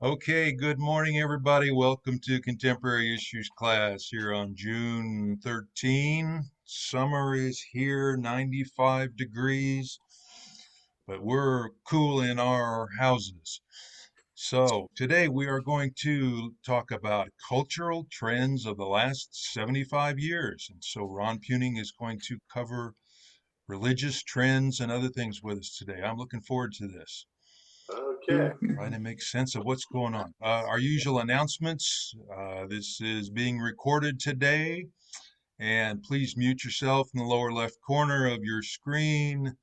Okay, good morning, everybody. Welcome to Contemporary Issues class here on June 13. Summer is here, 95 degrees, but we're cool in our houses. So today we are going to talk about cultural trends of the last 75 years. And so Ron Puning is going to cover religious trends and other things with us today. I'm looking forward to this. Okay. Trying to make sense of what's going on. Our usual announcements. This is being recorded today, and please mute yourself in the lower left corner of your screen,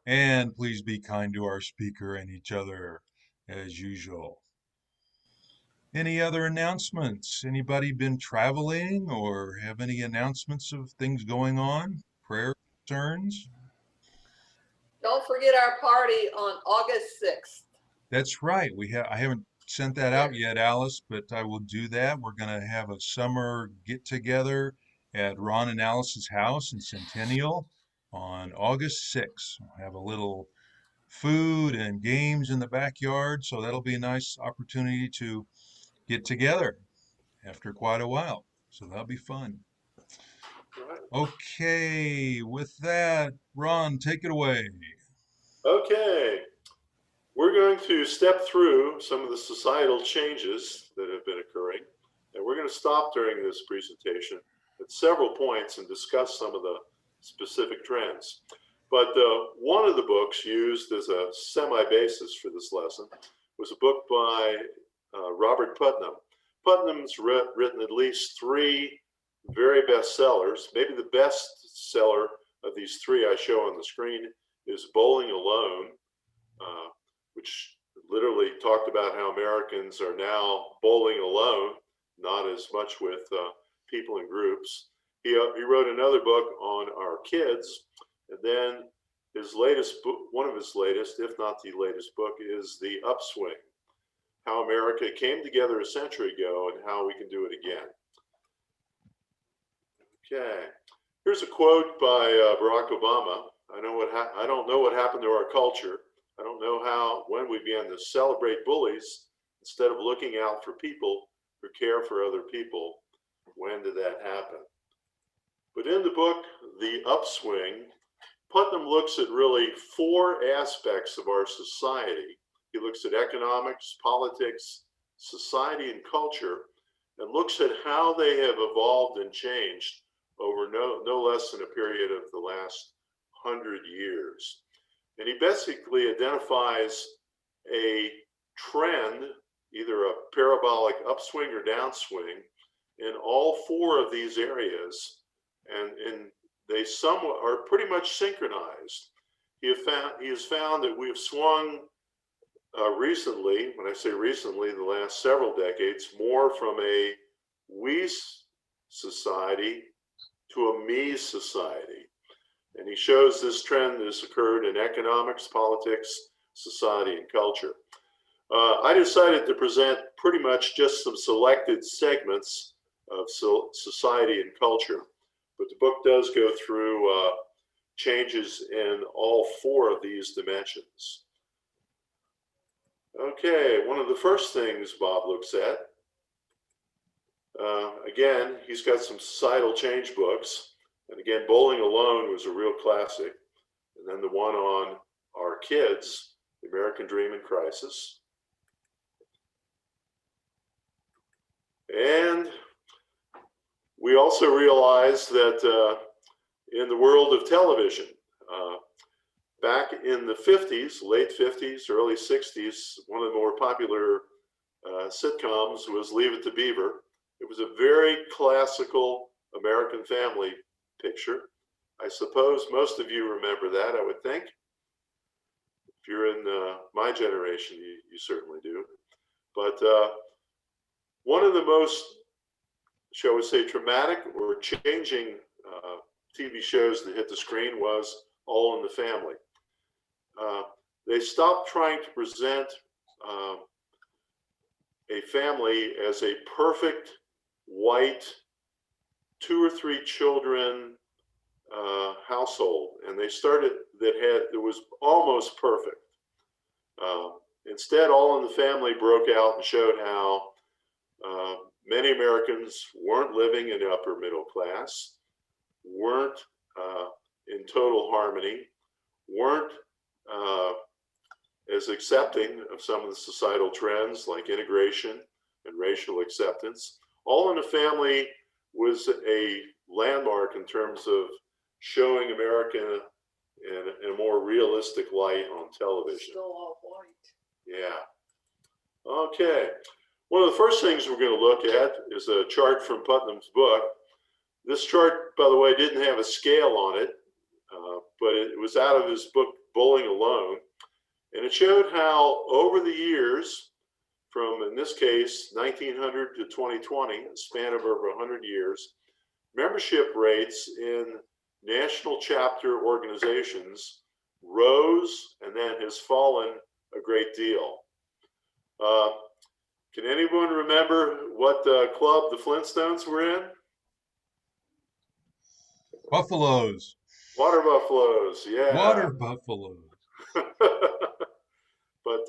and please be kind to our speaker and each other as usual. Any other announcements? Anybody been traveling or have any announcements of things going on? Prayer concerns? Don't forget our party on August 6th. That's right. I haven't sent that out yet, Alice, but I will do that. We're going to have a summer get together at Ron and Alice's house in Centennial on August 6th. We'll have a little food and games in the backyard, so that'll be a nice opportunity to get together after quite a while. So that'll be fun. Right. Okay, with that, Ron, take it away. Okay. We're going to step through some of the societal changes that have been occurring, and we're going to stop during this presentation at several points and discuss some of the specific trends. But one of the books used as a semi-basis for this lesson was a book by Robert Putnam. Putnam's written at least three very best sellers. Maybe the best seller of these three I show on the screen is Bowling Alone, which literally talked about how Americans are now bowling alone, not as much with people in groups. He wrote another book on our kids, and then his latest book, one of his latest, if not the latest book, is The Upswing: How America Came Together a Century Ago and How We Can Do It Again. Okay, here's a quote by Barack Obama. I don't know what happened to our culture. I don't know when we began to celebrate bullies instead of looking out for people who care for other people. When did that happen? But in the book, The Upswing, Putnam looks at really four aspects of our society. He looks at economics, politics, society, and culture, and looks at how they have evolved and changed over no less than a period of the last 100 years. And he basically identifies a trend, either a parabolic upswing or downswing, in all four of these areas, and they somewhat are pretty much synchronized. He has found that we have swung recently, when I say recently, the last several decades, more from a we society to a me society. And he shows this trend has occurred in economics, politics, society, and culture. I decided to present pretty much just some selected segments of society and culture, but the book does go through changes in all four of these dimensions. Okay, one of the first things Bob looks at, again, he's got some societal change books. And again, Bowling Alone was a real classic. And then the one on our kids, The American Dream in Crisis. And we also realized that in the world of television, back in the 50s, late 50s, early 60s, one of the more popular sitcoms was Leave It to Beaver. It was a very classical American family picture. I suppose most of you remember that, I would think. If you're in my generation, you certainly do. But one of the most, shall we say, traumatic or changing TV shows that hit the screen was All in the Family. They stopped trying to present a family as a perfect white, two or three children household, and they started that was almost perfect. Instead, All in the Family broke out and showed how many Americans weren't living in the upper middle class, weren't in total harmony, weren't as accepting of some of the societal trends like integration and racial acceptance. All in the Family was a landmark in terms of showing America in a more realistic light on television. Still all white. Yeah. Okay. One of the first things we're going to look at is a chart from Putnam's book. This chart, by the way, didn't have a scale on it, but it was out of his book, Bowling Alone. And it showed how over the years, from, in this case, 1900 to 2020, a span of over 100 years, membership rates in national chapter organizations rose and then has fallen a great deal. Can anyone remember what club the Flintstones were in? Buffaloes. Water buffaloes, yeah. Water buffaloes. But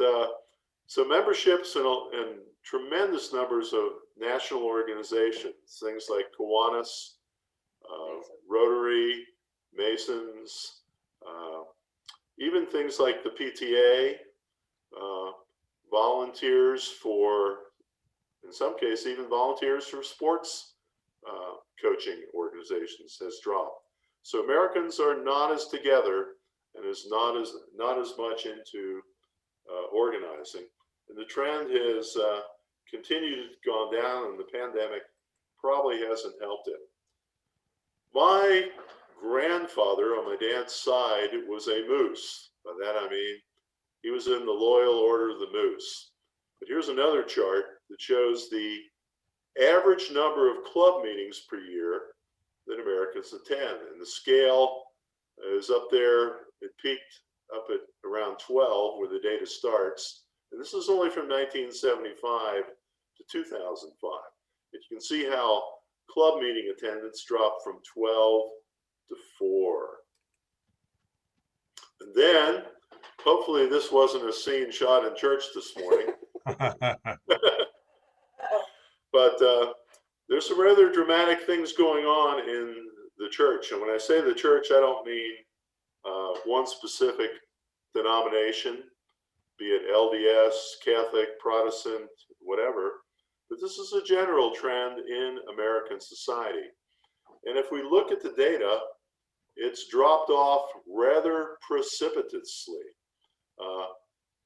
so memberships in tremendous numbers of national organizations, things like Kiwanis, Rotary, Masons, even things like the PTA, volunteers for, in some cases, even volunteers for sports coaching organizations has dropped. So Americans are not as together and is not as much into organizing. And the trend has continued gone down, and the pandemic probably hasn't helped it. My grandfather on my dad's side was a moose. By that I mean he was in the Loyal Order of the Moose. But here's another chart that shows the average number of club meetings per year that Americans attend. And the scale is up there. It peaked up at around 12, where the data starts. And this is only from 1975 to 2005. And you can see how club meeting attendance dropped from 12 to 4. And then, hopefully this wasn't a scene shot in church this morning, but there's some rather dramatic things going on in the church. And when I say the church, I don't mean one specific denomination, be it LDS, Catholic, Protestant, whatever, but this is a general trend in American society. And if we look at the data, it's dropped off rather precipitously.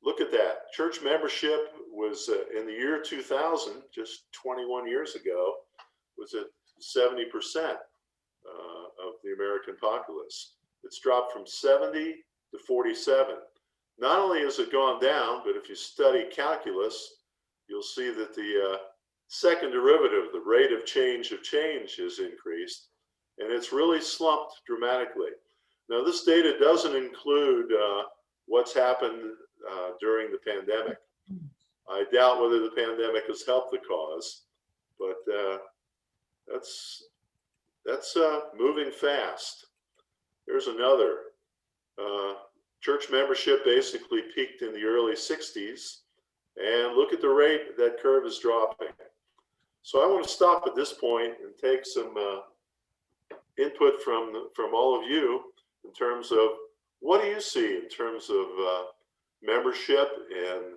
Look at that. Church membership was in the year 2000, just 21 years ago, was at 70% of the American populace. It's dropped from 70 to 47. Not only has it gone down, but if you study calculus, you'll see that the second derivative, the rate of change has increased, and it's really slumped dramatically. Now, this data doesn't include what's happened during the pandemic. I doubt whether the pandemic has helped the cause, but that's moving fast. Here's another. Church membership basically peaked in the early 60s, and look at the rate that curve is dropping. So I want to stop at this point and take some input from all of you in terms of what do you see in terms of membership in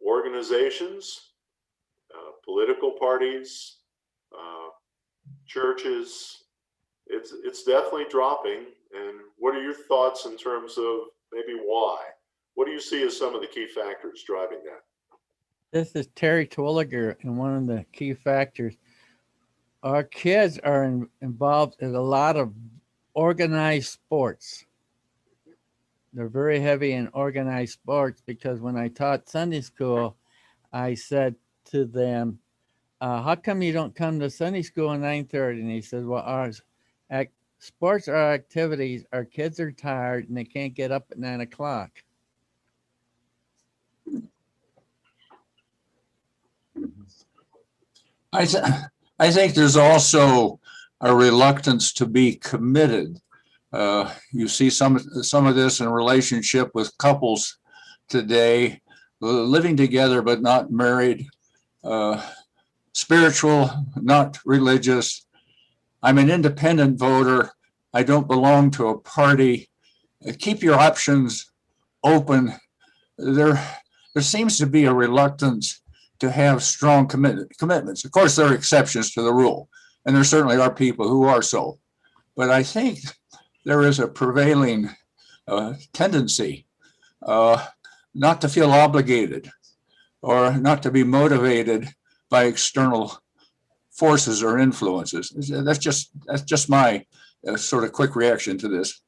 organizations, political parties, churches. It's definitely dropping. And what are your thoughts in terms of maybe why? What do you see as some of the key factors driving that? This is Terry Twilliger, and one of the key factors. Our kids are involved in a lot of organized sports. They're very heavy in organized sports because when I taught Sunday school, I said to them, how come you don't come to Sunday school at 9:30? And he said, well, sports are activities. Our kids are tired and they can't get up at 9 o'clock. I think there's also a reluctance to be committed. You see some of this in relationship with couples today. living together but not married, spiritual, not religious. I'm an independent voter. I don't belong to a party. Keep your options open. There seems to be a reluctance to have strong commitments. Of course, there are exceptions to the rule, and there certainly are people who are so. But I think there is a prevailing tendency not to feel obligated or not to be motivated by external forces or influences. That's just my sort of quick reaction to this.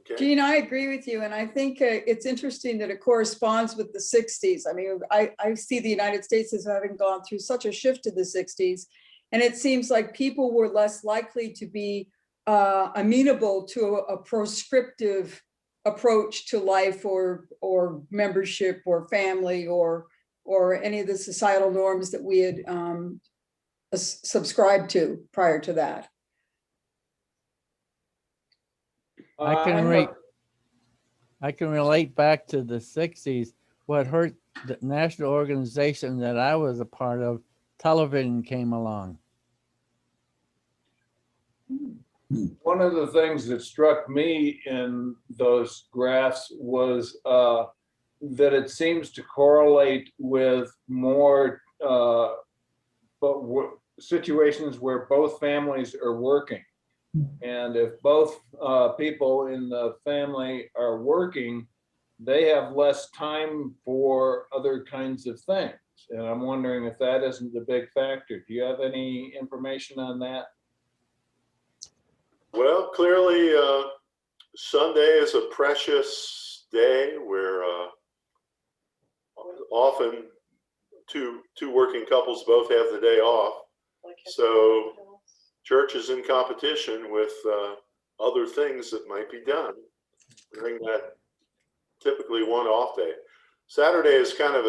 Okay. Gene, I agree with you. And I think it's interesting that it corresponds with the 60s. I mean, I see the United States as having gone through such a shift to the 60s. And it seems like people were less likely to be amenable to a prescriptive approach to life or membership or family or any of the societal norms that we had subscribed to prior to that. I can relate back to the 60s. What hurt the national organization that I was a part of, television came along. One of the things that struck me in those graphs was that it seems to correlate with more situations where both families are working. And if both people in the family are working, they have less time for other kinds of things. And I'm wondering if that isn't the big factor. Do you have any information on that? Well, clearly, Sunday is a precious day where often two working couples both have the day off. So church is in competition with other things that might be done during that typically one off day. Saturday is kind of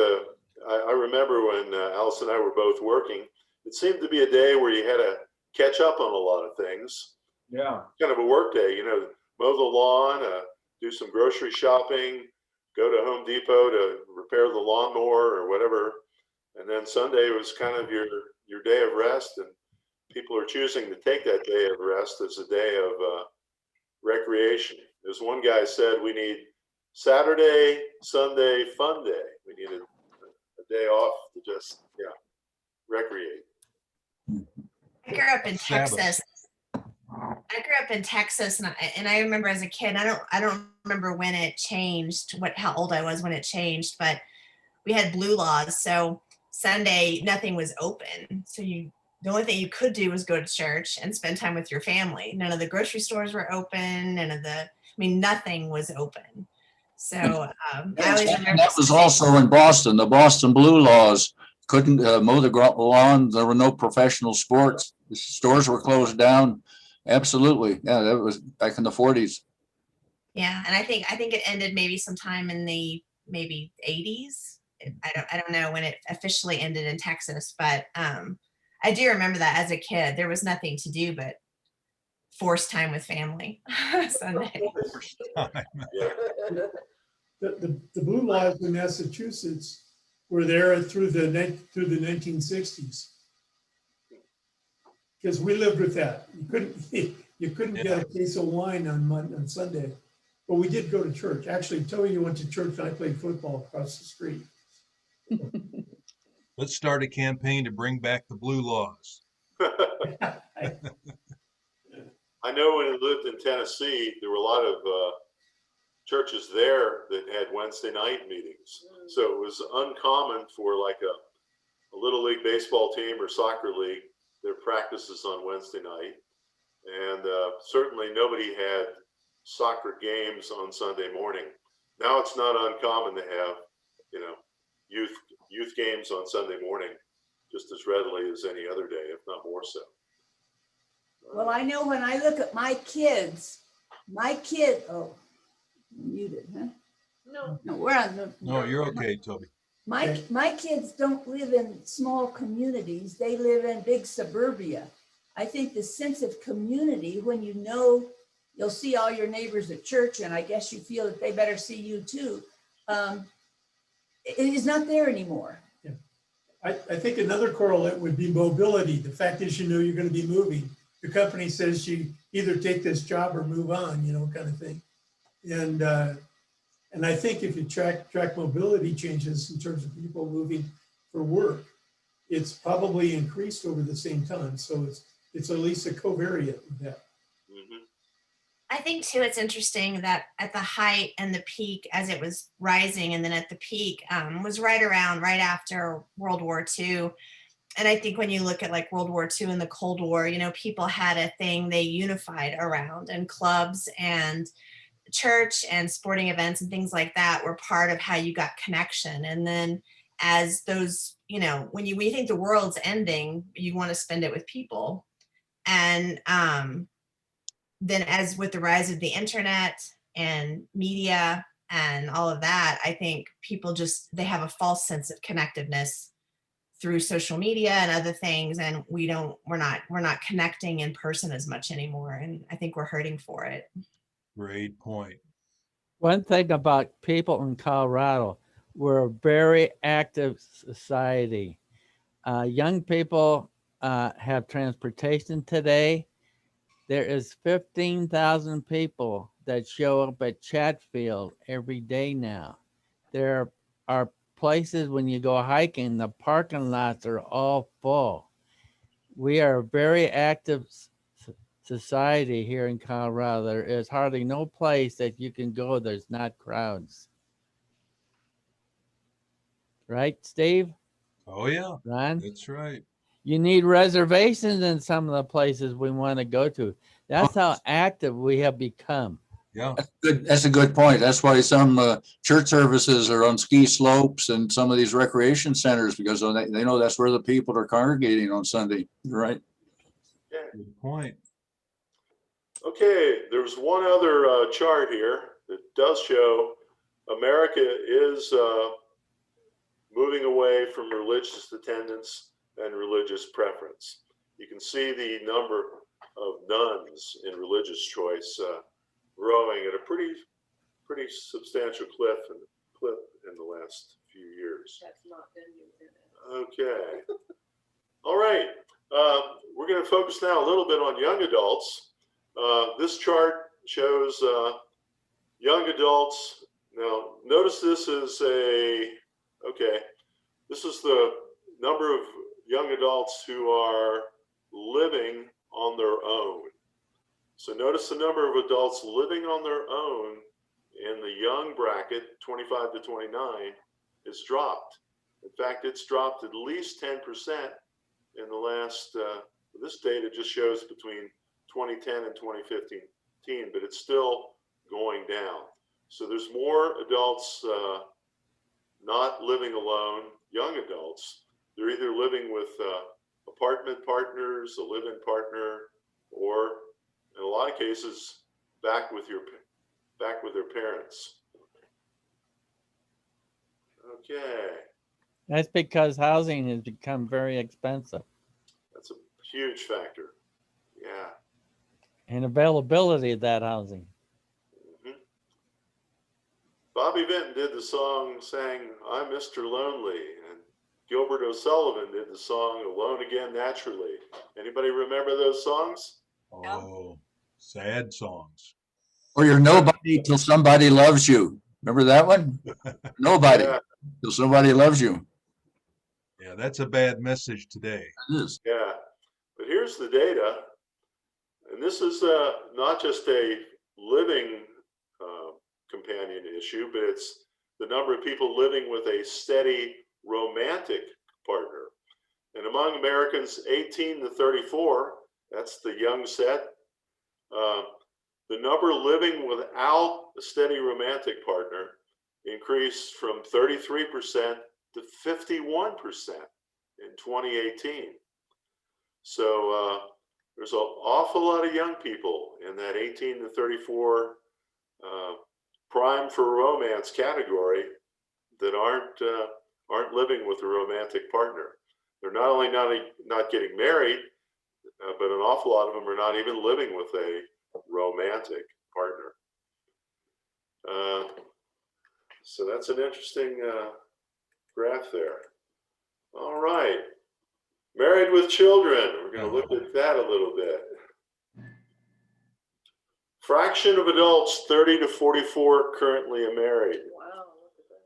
I remember when Alice and I were both working, it seemed to be a day where you had to catch up on a lot of things. Yeah. Kind of a work day, mow the lawn, do some grocery shopping, go to Home Depot to repair the lawnmower or whatever. And then Sunday was kind of your day of rest, and people are choosing to take that day of rest as a day of recreation. As one guy said, we need Saturday, Sunday, fun day. We need a day off to just, recreate. I grew up in Sabbath. Texas. And I remember as a kid, I don't remember when it changed, how old I was when it changed, but we had blue laws. So Sunday, nothing was open. So the only thing you could do was go to church and spend time with your family. None of the grocery stores were open. Nothing was open. So I always remember That was also in Boston. The Boston blue laws couldn't mow the lawn. There were no professional sports. The stores were closed down. Absolutely. Yeah, that was back in the 40s. Yeah, and I think it ended maybe sometime in the maybe 80s. I don't know when it officially ended in Texas, but I do remember that as a kid, there was nothing to do but force time with family Sunday. The blue laws in Massachusetts were there through the 1960s. Because we lived with that. You couldn't get a case of wine on Sunday, but we did go to church. Actually, Toby went to church and I played football across the street. Let's start a campaign to bring back the blue laws. I know when I lived in Tennessee, there were a lot of churches there that had Wednesday night meetings. So it was uncommon for like a little league baseball team or soccer league, their practices on Wednesday night. And certainly nobody had soccer games on Sunday morning. Now it's not uncommon to have, youth games on Sunday morning just as readily as any other day, if not more so. Well, I know when I look at my kids, oh, muted, huh? No, we're on the. No, you're okay, Toby. My kids don't live in small communities. They live in big suburbia. I think the sense of community, when you'll see all your neighbors at church, and I guess you feel that they better see you too. it is not there anymore. I think another correlate would be mobility. The fact is, you're going to be moving. The company says you either take this job or move on, kind of thing. And I think if you track mobility changes in terms of people moving for work, it's probably increased over the same time. So it's at least a covariate of that. Mhm. I think too, it's interesting that at the height and the peak as it was rising, and then at the peak was right after World War II. And I think when you look at like World War II and the Cold War, people had a thing they unified around, and clubs and church and sporting events and things like that were part of how you got connection. And then as those, when you think the world's ending, you want to spend it with people. And then as with the rise of the internet and media and all of that, I think people they have a false sense of connectiveness through social media and other things, and we're not connecting in person as much anymore, and I think we're hurting for it. Great point. One thing about people in Colorado, we're a very active society. Young people have transportation today. There is 15,000 people that show up at Chatfield every day now. There are places when you go hiking, the parking lots are all full. We are a very active society here in Colorado. There is hardly no place that you can go there's not crowds. Right, Steve? Oh, yeah, Ron? that's right. You need reservations in some of the places we want to go to. That's how active we have become. Yeah. That's a good point. That's why some church services are on ski slopes and some of these recreation centers, because they know that's where the people are congregating on Sunday, right? Good point. Okay, there's one other chart here that does show America is moving away from religious attendance and religious preference. You can see the number of nuns in religious choice growing at a pretty substantial clip in the last few years. That's not been Okay. All right. We're going to focus now a little bit on young adults. This chart shows young adults. Now, notice this is this is the number of young adults who are living on their own. So notice the number of adults living on their own in the young bracket, 25 to 29, is dropped. In fact, it's dropped at least 10% in the last, this data just shows between 2010 and 2015, but it's still going down. So there's more adults not living alone, young adults. They're either living with apartment partners, a live-in partner, or in a lot of cases, back with their parents. Okay. That's because housing has become very expensive. That's a huge factor. Yeah. And availability of that housing. Mm-hmm. Bobby Vinton did the song, sang I'm Mr. Lonely, and Gilbert O'Sullivan did the song Alone Again Naturally. Anybody remember those songs? Oh, sad songs. Or you're nobody till somebody loves you. Remember that one? Nobody till somebody loves you. Yeah, that's a bad message today. It is. Yeah, but here's the data, and this is not just a living companion issue, but it's the number of people living with a steady romantic partner. And among Americans 18 to 34, that's the young set, the number living without a steady romantic partner increased from 33% to 51% in 2018. So there's an awful lot of young people in that 18 to 34 prime for romance category that aren't living with a romantic partner. They're not only not getting married, but an awful lot of them are not even living with a romantic partner. So that's an interesting graph there. All right. Married with children. We're going to look at that a little bit. Fraction of adults 30 to 44 currently are married. Wow, look at that.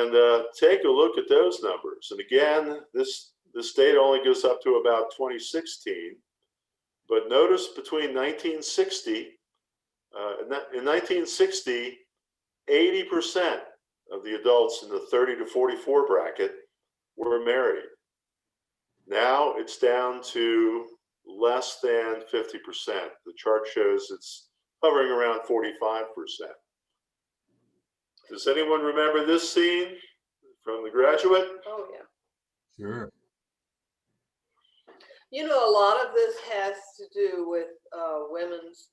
And take a look at those numbers. And again, this data only goes up to about 2016. But notice between 1960, in 1960, 80% of the adults in the 30 to 44 bracket were married. Now it's down to less than 50%. The chart shows it's hovering around 45%. Does anyone remember this scene from The Graduate? Oh, yeah. Sure. You know, a lot of this has to do with women's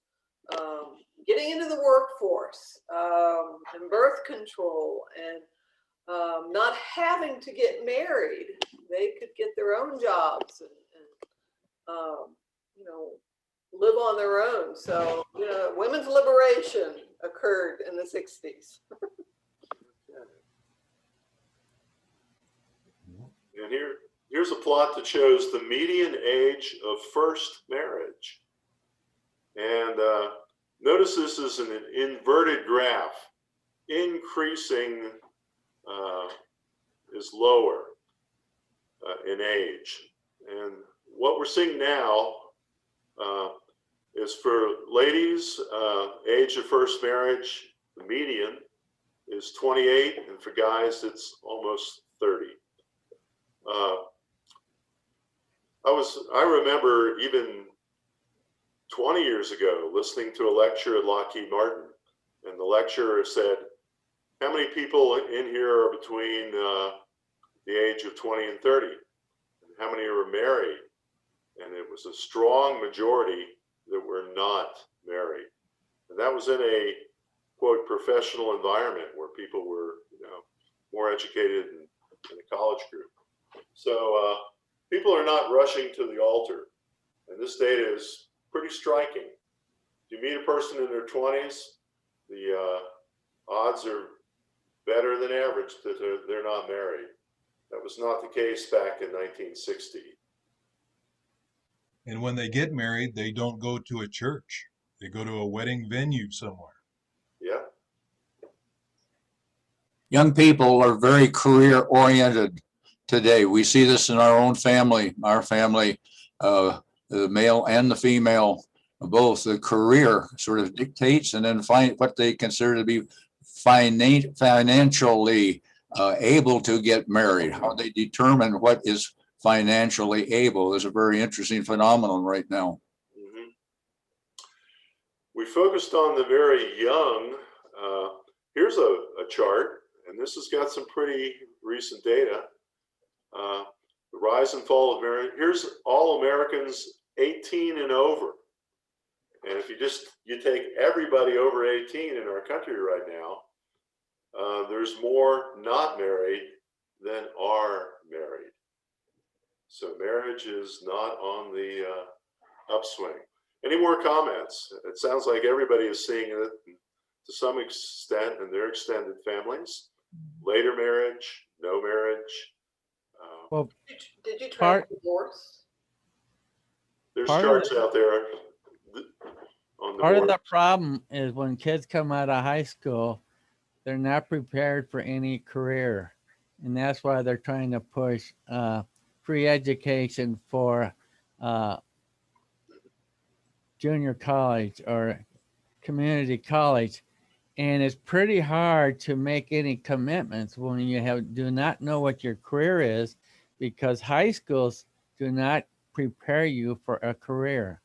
getting into the workforce and birth control and not having to get married. They could get their own jobs and you know, live on their own. So, you know, women's liberation occurred in the 60s. And here's a plot that shows the median age of first marriage. And notice this is an inverted graph. Increasing is lower in age. And what we're seeing now is for ladies, age of first marriage, the median is 28, and for guys, it's almost 30. I remember even 20 years ago listening to a lecture at Lockheed Martin, and the lecturer said, how many people in here are between the age of 20 and 30? And how many are married? And it was a strong majority that were not married. And that was in a, quote, professional environment where people were, you know, more educated in a college group. So people are not rushing to the altar. And this data is pretty striking. If you meet a person in their 20s, the odds are better than average that they're not married. That was not the case back in 1960. And when they get married, they don't go to a church. They go to a wedding venue somewhere. Yeah. Young people are very career oriented today. We see this in our own family, the male and the female, both. The career sort of dictates and then find what they consider to be financially able to get married. How they determine what is financially able is a very interesting phenomenon right now. Mm-hmm. We focused on the very young. Here's a chart, and this has got some pretty recent data. The rise and fall of marriage. Here's all Americans 18 and over. And if you take everybody over 18 in our country right now, there's more not married than are married. So marriage is not on the upswing. Any more comments? It sounds like everybody is seeing it to some extent in their extended families. Later marriage, no marriage. Well, Did you try divorce? There's charts out there on the part of board. the problem is when kids come out of high school, they're not prepared for any career. And that's why they're trying to push free education for junior college or community college. And it's pretty hard to make any commitments when you do not know what your career is, because high schools do not prepare you for a career.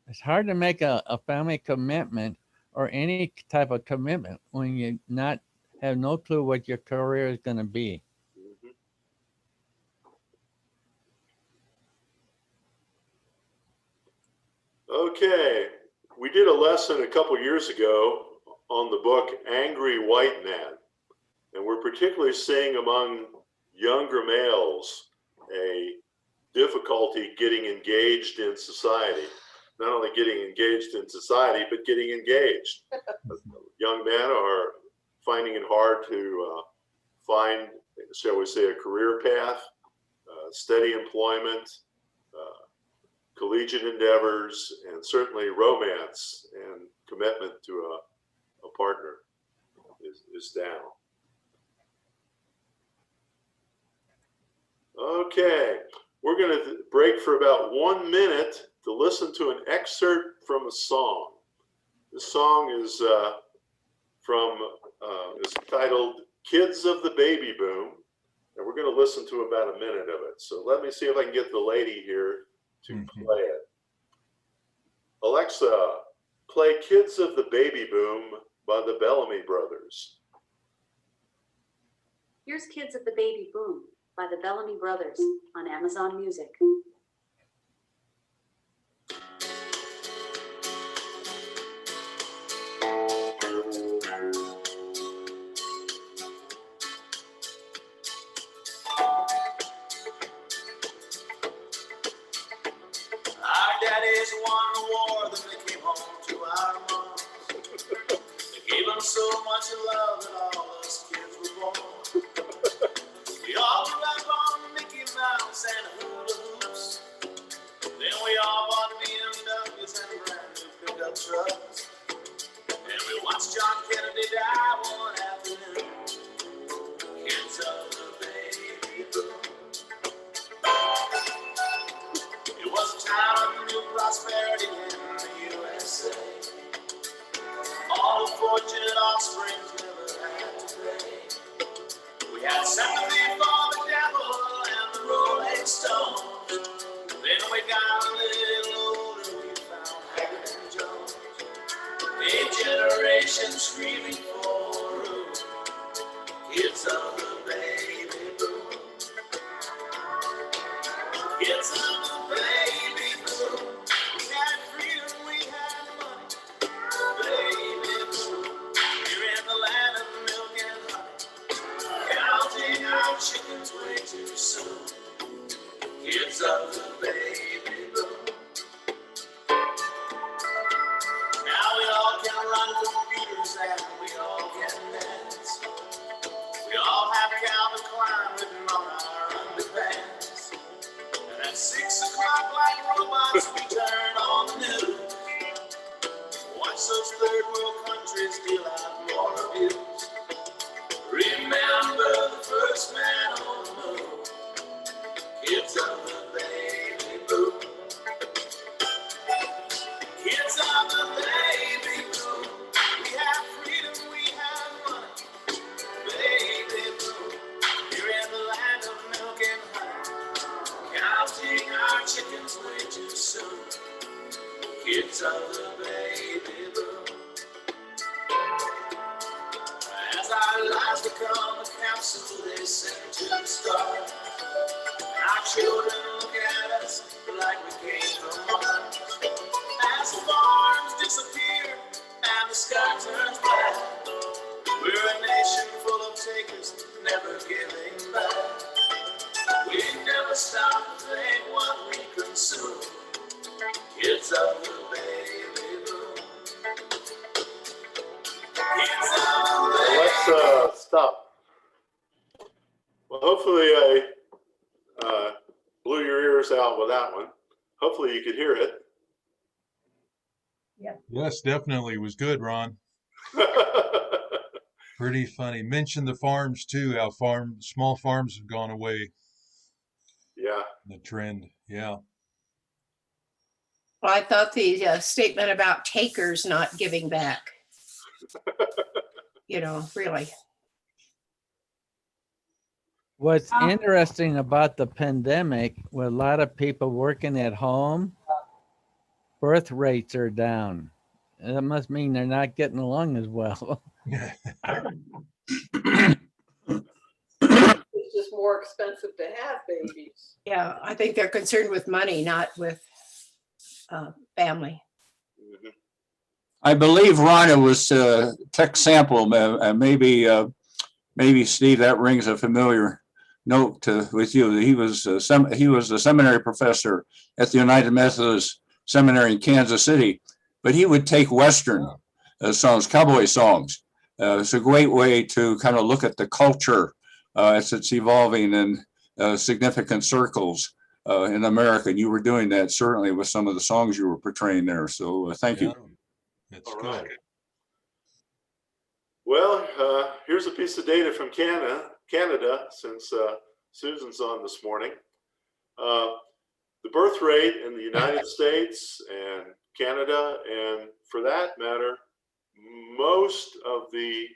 It's hard to make a family commitment or any type of commitment when you have no clue what your career is going to be. Okay, we did a lesson a couple years ago on the book Angry White Man, and we're particularly seeing among younger males a difficulty getting engaged in society. Not only getting engaged in society, but getting engaged. Young men are finding it hard to find, shall we say, a career path, steady employment, collegiate endeavors, and certainly romance and commitment to a partner is down. Okay, we're going to break for about 1 minute to listen to an excerpt from a song. This song is is titled "Kids of the Baby Boom," and we're going to listen to about a minute of it. So let me see if I can get the lady here to play it. Alexa, play "Kids of the Baby Boom" by the Bellamy Brothers. Here's Kids of the Baby Boom by the Bellamy Brothers on Amazon Music. Our daddies won the war, then they came home to our moms. They gave them so much love that all us kids were born. We all grew up on Mickey Mouse and hula hoops. Then we all bought BMWs and brand new pickup trucks. And we watched John Kennedy die one afternoon. Kids of the baby boom. It was a time of new prosperity in the USA. All the fortunate offsprings never had to pay. We had sympathy for the devil and the Rolling Stones. Then we got a little older, we found Haggard and Jones. A generation screaming for room. Kids of the baby boom. Kids of the baby boom. We had freedom, we had money. Baby boom. We're in the land of milk and honey. Counting our chickens way too soon. Kids of the baby boom. Now we all can run computers and we all can dance. We all have Calvin Klein written on our underpants. And at 6 o'clock like robots we turn on the news. Watch those third world countries deal out more abuse. Remember the first man on the moon. Kids of the baby boom. Kids of the baby boom. We have freedom, we have money. Baby boom. Here in the land of milk and honey. Counting our chickens way too soon. Kids of the baby boom. As our lives become a capsule, they send to the stars. Our children look at us like we came from Mars. As the farms disappear and the sky turns black, we're a nation full of takers, never giving back. We never stop to think what we consume. Kids of the baby boom. Kids of the baby boom. Let's stop. Well, hopefully I blew your ears out with that one. Hopefully you could hear it. Yes, definitely. It was good, Ron. Pretty funny. Mention the farms too, how small farms have gone away. Yeah. The trend. Yeah. Well, I thought the statement about takers not giving back, really. What's interesting about the pandemic, with a lot of people working at home, birth rates are down. That must mean they're not getting along as well. It's just more expensive to have babies. Yeah, I think they're concerned with money, not with family. I believe, Ron, it was Tech Sample. Maybe Steve, that rings a familiar note with you. He was a seminary professor at the United Methodist Seminary in Kansas City, but he would take Western songs, cowboy songs. It's a great way to kind of look at the culture as it's evolving in significant circles in America. And you were doing that certainly with some of the songs you were portraying there. So thank you. That's All good. right. Well, here's a piece of data from Canada, since Susan's on this morning. The birth rate in the United States and Canada, and for that matter, most of the,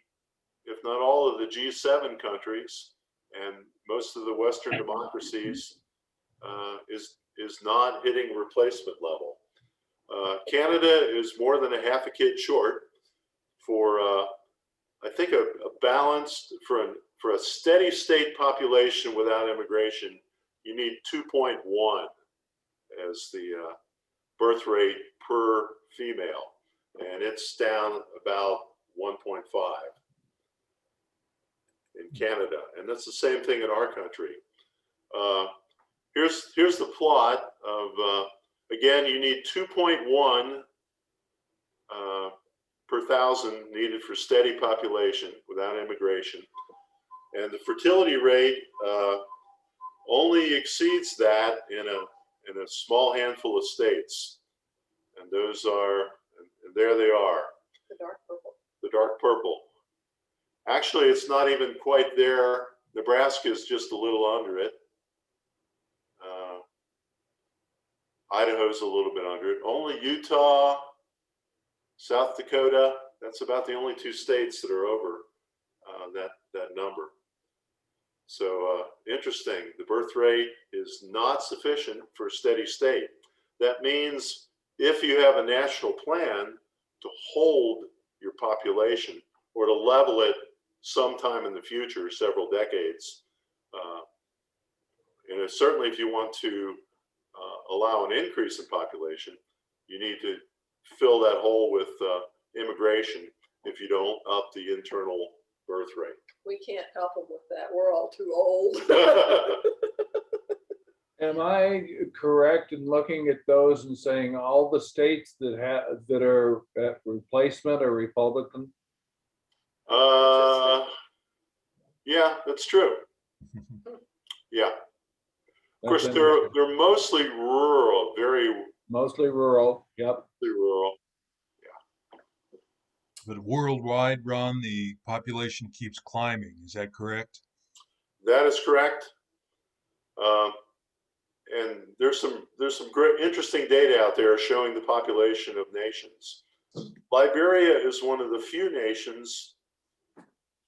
if not all of the G7 countries and most of the Western democracies is not hitting replacement level. Canada is more than a half a kid short for, I think, a balanced, for a steady state population without immigration, you need 2.1 as the birth rate per female, and it's down about 1.5 in Canada, and that's the same thing in our country. Here's the plot of, again, you need 2.1 per thousand needed for steady population without immigration, and the fertility rate only exceeds that in a small handful of states, and those are, and there they are. The dark purple. The dark purple. Actually, it's not even quite there. Nebraska is just a little under it. Idaho's a little bit under it. Only Utah, South Dakota, that's about the only two states that are over that number. So interesting, the birth rate is not sufficient for a steady state. That means if you have a national plan to hold your population or to level it sometime in the future, several decades, and certainly if you want to allow an increase in population, you need to fill that hole with immigration if you don't up the internal birth rate. We can't help them with that. We're all too old. Am I correct in looking at those and saying all the states that are at replacement are Republican? Yeah, that's true. Yeah. Of course, they're mostly rural, mostly rural. Yep. Rural. But worldwide, Ron, the population keeps climbing. Is that correct? That is correct. And there's some great, interesting data out there showing the population of nations. Liberia is one of the few nations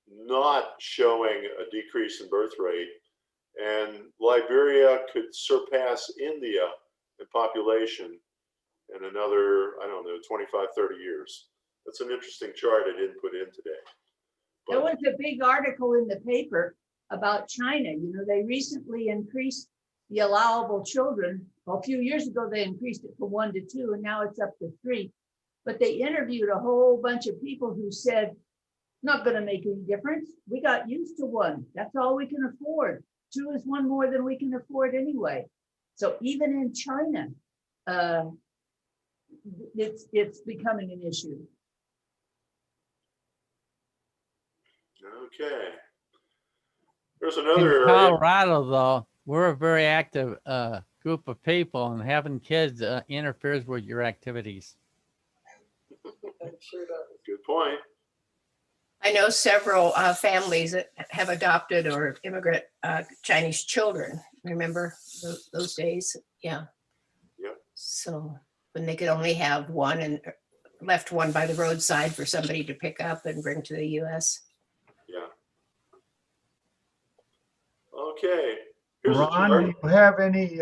not showing a decrease in birth rate, and Liberia could surpass India in population in another, I don't know, 25, 30 years. That's an interesting chart I didn't put in today. There was a big article in the paper about China. You know, they recently increased the allowable children. Well, a few years ago, they increased it from 1 to 2, and now it's up to 3. But they interviewed a whole bunch of people who said, not going to make any difference. We got used to 1. That's all we can afford. 2 is 1 more than we can afford anyway. So even in China, it's becoming an issue. Okay. There's another in Colorado, though, we're a very active group of people, and having kids interferes with your activities. Sure does. Good point. I know several families that have adopted or immigrant Chinese children. Remember those days? Yeah. Yep. So when they could only have 1 and left 1 by the roadside for somebody to pick up and bring to the U.S. Yeah. Okay. Here's a Ron, chart. do you have any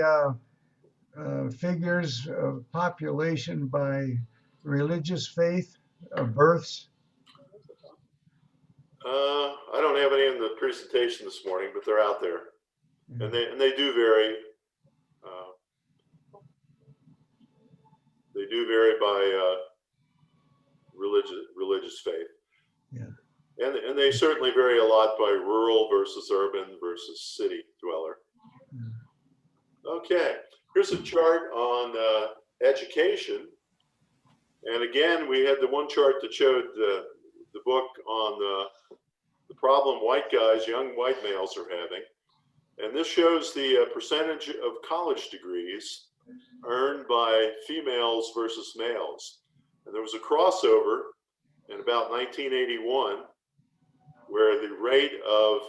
figures of population by religious faith of births? I don't have any in the presentation this morning, but they're out there, and they do vary. They do vary by religious faith. Yeah. And they certainly vary a lot by rural versus urban versus city dweller. Okay, here's a chart on education. And again, we had the one chart that showed the book on the problem white guys, young white males are having. And this shows the percentage of college degrees earned by females versus males. And there was a crossover in about 1981 where the rate of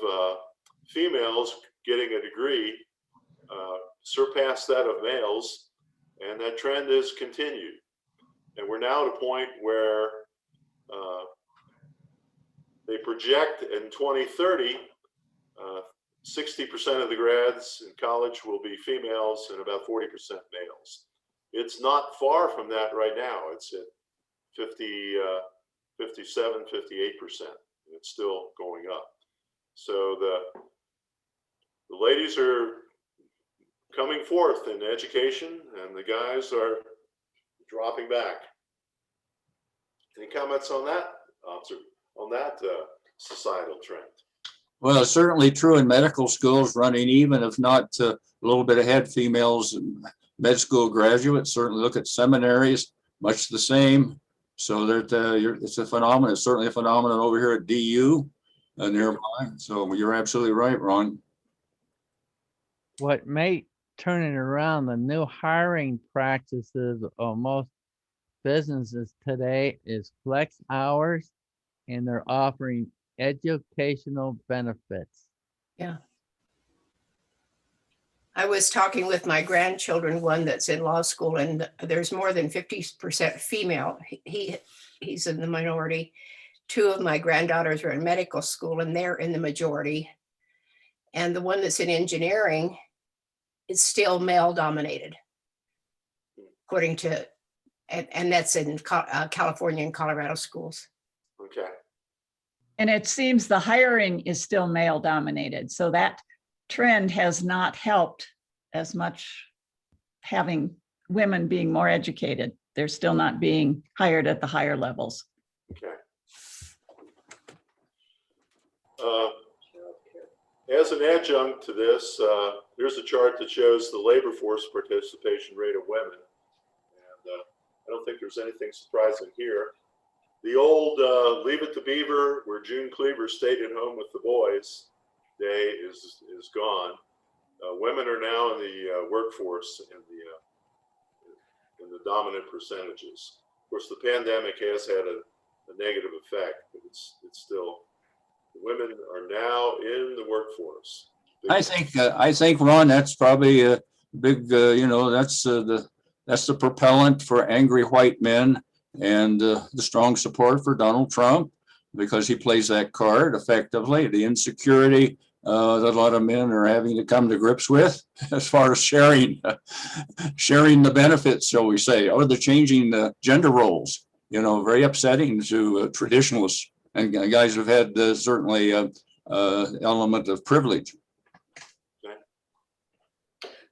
females getting a degree surpassed that of males, and that trend has continued. And we're now at a point where they project in 2030, 60% of the grads in college will be females and about 40% males. It's not far from that right now. It's at 50, 57, 58%. It's still going up. So the ladies are coming forth in education and the guys are dropping back. Any comments on that? Societal trend? Well, it's certainly true in medical schools, running even if not a little bit ahead. Females and med school graduates, certainly look at seminaries, much the same. So that it's a phenomenon. It's certainly a phenomenon over here at DU nearby. So you're absolutely right, Ron. What may turn it around, the new hiring practices of most businesses today is flex hours, and they're offering educational benefits. Yeah. I was talking with my grandchildren, one that's in law school, and there's more than 50% female. He's in the minority. Two of my granddaughters are in medical school and they're in the majority. And the one that's in engineering is still male dominated, according to, and that's in California and Colorado schools. Okay. And it seems the hiring is still male dominated. So that trend has not helped as much, having women being more educated. They're still not being hired at the higher levels. Okay. As an adjunct to this, here's a chart that shows the labor force participation rate of women. And I don't think there's anything surprising here. The old Leave It to Beaver, where June Cleaver stayed at home with the boys day is gone. Women are now in the workforce in the dominant percentages. Of course, the pandemic has had a negative effect, but it's still, women are now in the workforce. I think, Ron, that's probably a big, that's the propellant for angry white men and the strong support for Donald Trump, because he plays that card effectively. The insecurity that a lot of men are having to come to grips with, as far as sharing the benefits, shall we say, or the changing gender roles. Very upsetting to traditionalists and guys who've had certainly element of privilege.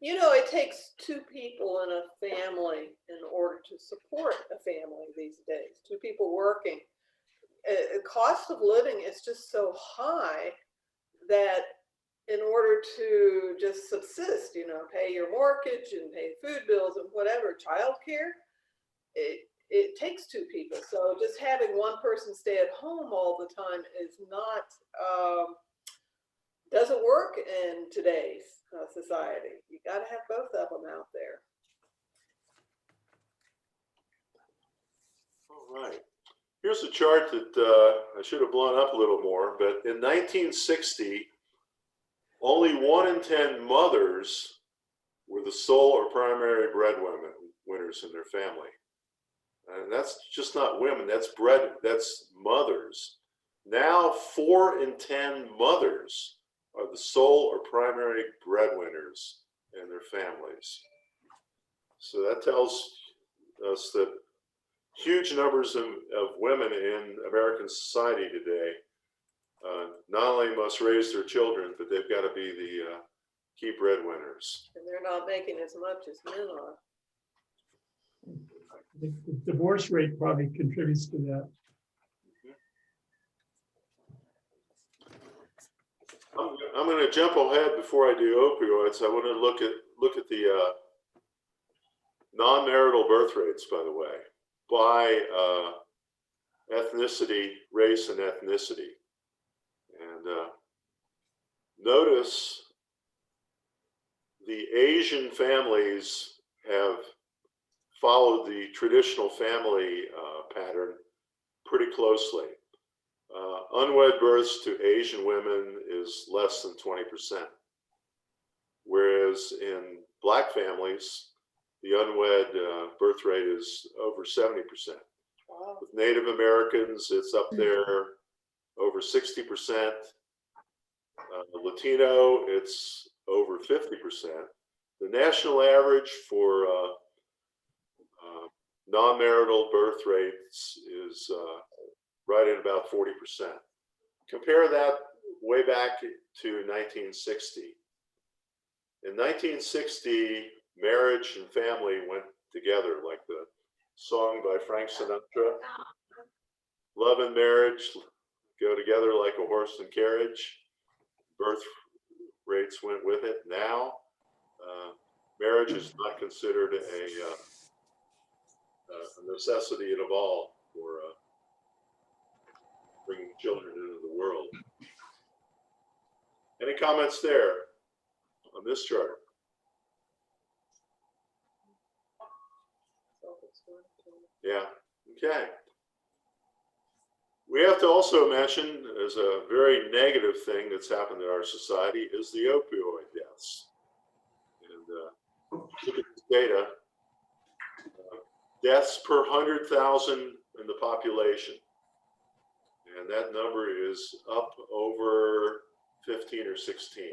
It takes two people in a family in order to support a family these days, two people working. The cost of living is just so high that in order to just subsist, pay your mortgage and pay food bills and whatever, childcare, it takes two people. So just having one person stay at home all the time is not, doesn't work in today's society. You got to have both of them out there. All right. Here's a chart that I should have blown up a little more, but in 1960, only 1 in 10 mothers were the sole or primary breadwinners in their family. And that's just not women, that's mothers. Now 4 in 10 mothers are the sole or primary breadwinners in their families. So that tells us that huge numbers of women in American society today not only must raise their children, but they've got to be the key breadwinners. And they're not making as much as men are. The divorce rate probably contributes to that. I'm going to jump ahead before I do opioids. I want to look at the non-marital birth rates, by the way, by ethnicity, race, and ethnicity. And notice the Asian families have followed the traditional family pattern pretty closely. Unwed births to Asian women is less than 20%, whereas in Black families, the unwed birth rate is over 70%. Wow. With Native Americans, it's up there over 60%. Latino, it's over 50%. The national average for non-marital birth rates is right at about 40%. Compare that way back to 1960. In 1960, marriage and family went together, like the song by Frank Sinatra. Love and marriage go together like a horse and carriage. Birth rates went with it. Now, marriage is not considered a necessity at all for bringing children into the world. Any comments there on this chart? Yeah, okay. We have to also mention, as a very negative thing that's happened in our society, is the opioid deaths. And look at this data. Deaths per 100,000 in the population. And that number is up over 15 or 16.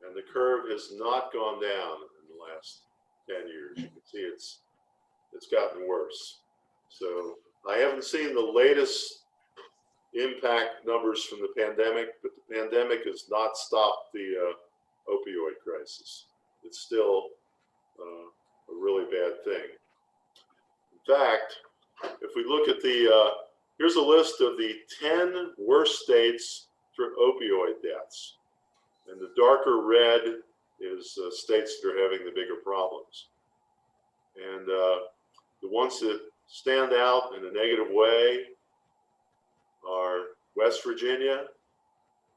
And the curve has not gone down in the last 10 years. You can see it's gotten worse. So I haven't seen the latest impact numbers from the pandemic, but the pandemic has not stopped the opioid crisis. It's still a really bad thing. In fact, if we look at the, here's a list of the 10 worst states for opioid deaths. And the darker red is states that are having the bigger problems. And the ones that stand out in a negative way are West Virginia,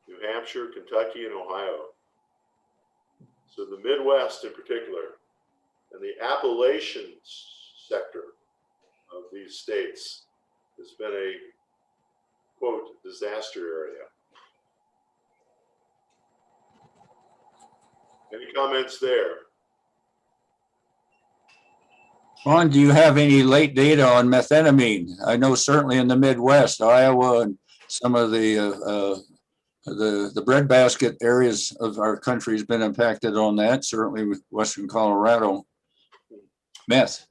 New Hampshire, Kentucky, and Ohio. So the Midwest in particular, and the Appalachian sector of these states has been a, quote, disaster area. Any comments there? Ron, do you have any late data on methamphetamine? I know certainly in the Midwest, Iowa, and some of the breadbasket areas of our country has been impacted on that, certainly with Western Colorado. Meth.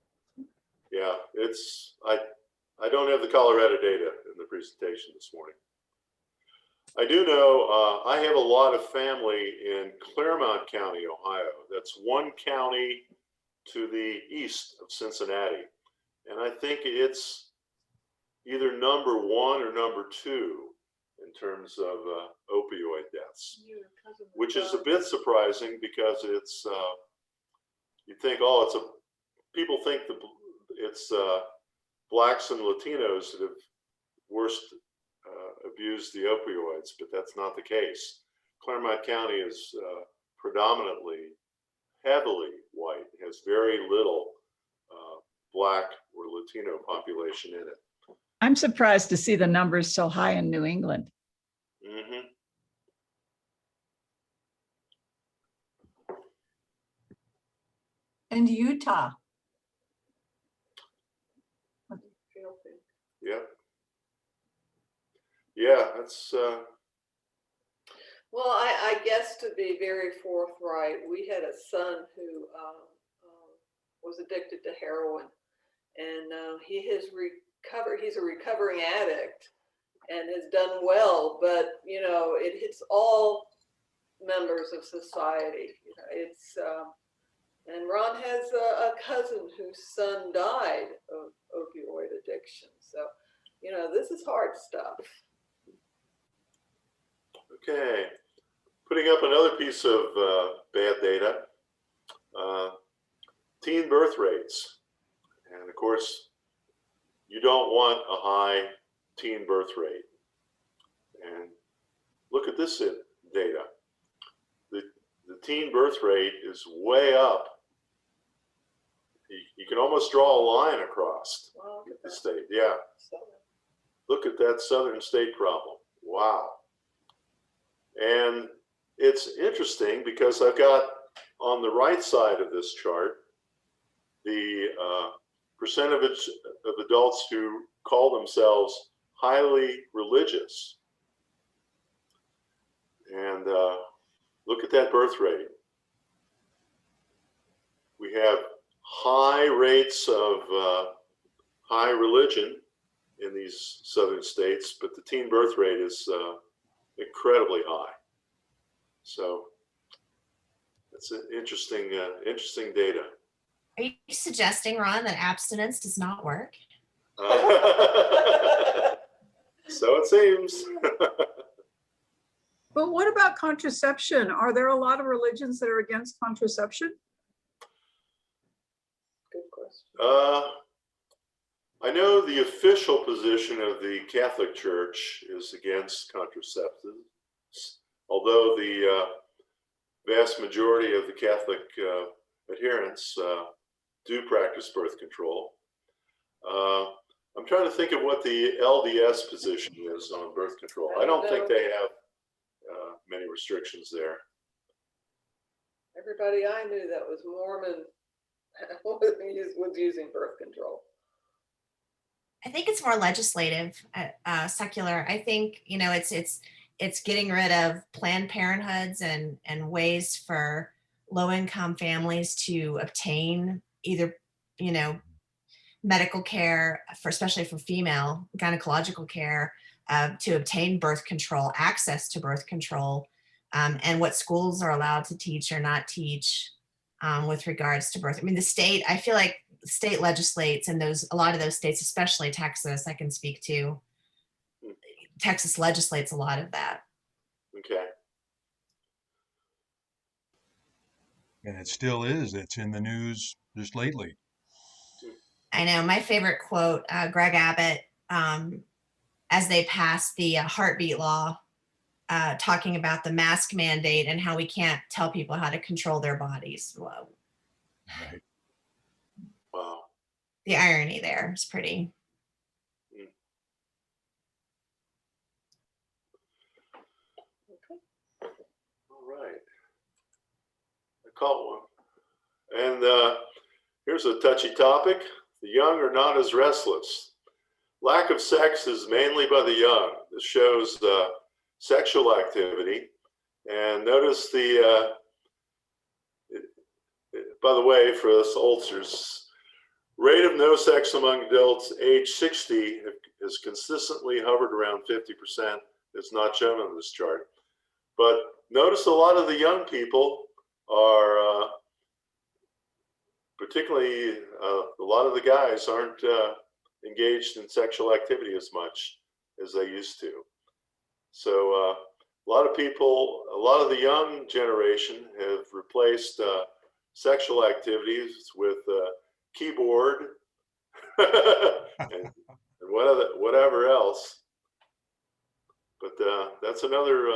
Yeah, it's, I don't have the Colorado data in the presentation this morning. I do know, I have a lot of family in Claremont County, Ohio. That's one county to the east of Cincinnati. And I think it's either number 1 or number 2 in terms of opioid deaths, which is a bit surprising because it's, you think, oh, it's a, people think it's Blacks and Latinos that have worst abused the opioids, but that's not the case. Claremont County is predominantly heavily white, has very little Black or Latino population in it. I'm surprised to see the numbers so high in New England. Mm-hmm. And Utah. Yeah. Yeah, that's Well, I guess to be very forthright, we had a son who was addicted to heroin, and he has recovered. He's a recovering addict and has done well, but you know, it hits all members of society. You know, it's and Ron has a cousin whose son died of opioid addiction. So, you know, this is hard stuff. okay. Putting up another piece of bad data, teen birth rates. And of course, you don't want a high teen birth rate. And look at this data. The teen birth rate is way up. You can almost draw a line across the state. Yeah. Look at that southern state problem. Wow. And it's interesting because I've got on the right side of this chart the percentage of adults who call themselves highly religious. And look at that birth rate. We have high rates of high religion in these southern states, but the teen birth rate is incredibly high. So it's an interesting data. Are you suggesting, Ron, that abstinence does not work? So it seems. But what about contraception? Are there a lot of religions that are against contraception? Good question. I know the official position of the Catholic Church is against contraceptives, although the vast majority of the Catholic adherents do practice birth control. I'm trying to think of what the LDS position is on birth control. I don't think they have many restrictions there. Everybody I knew that was Mormon was using birth control. I think it's more legislative, secular. I think, you know, it's getting rid of Planned Parenthoods and ways for low-income families to obtain either, you know, medical care for, especially for female gynecological care, to obtain birth control, access to birth control, and what schools are allowed to teach or not teach with regards to birth. I mean, the state, I feel like the state legislates, and a lot of those states, especially Texas, I can speak to. Texas legislates a lot of that. Okay. And it still is. It's in the news just lately. I know my favorite quote, Greg Abbott, as they passed the heartbeat law, talking about the mask mandate and how we can't tell people how to control their bodies. Whoa. Right. Wow. The irony there is pretty. All right. I caught one. And here's a touchy topic. The young are not as restless. Lack of sex is mainly by the young. This shows sexual activity. And notice the, by the way, for us oldsters, rate of no sex among adults age 60 has consistently hovered around 50%. It's not shown on this chart. But notice a lot of the young people are, particularly a lot of the guys aren't engaged in sexual activity as much as they used to. So a lot of people, a lot of the young generation have replaced sexual activities with keyboard and whatever else. But that's another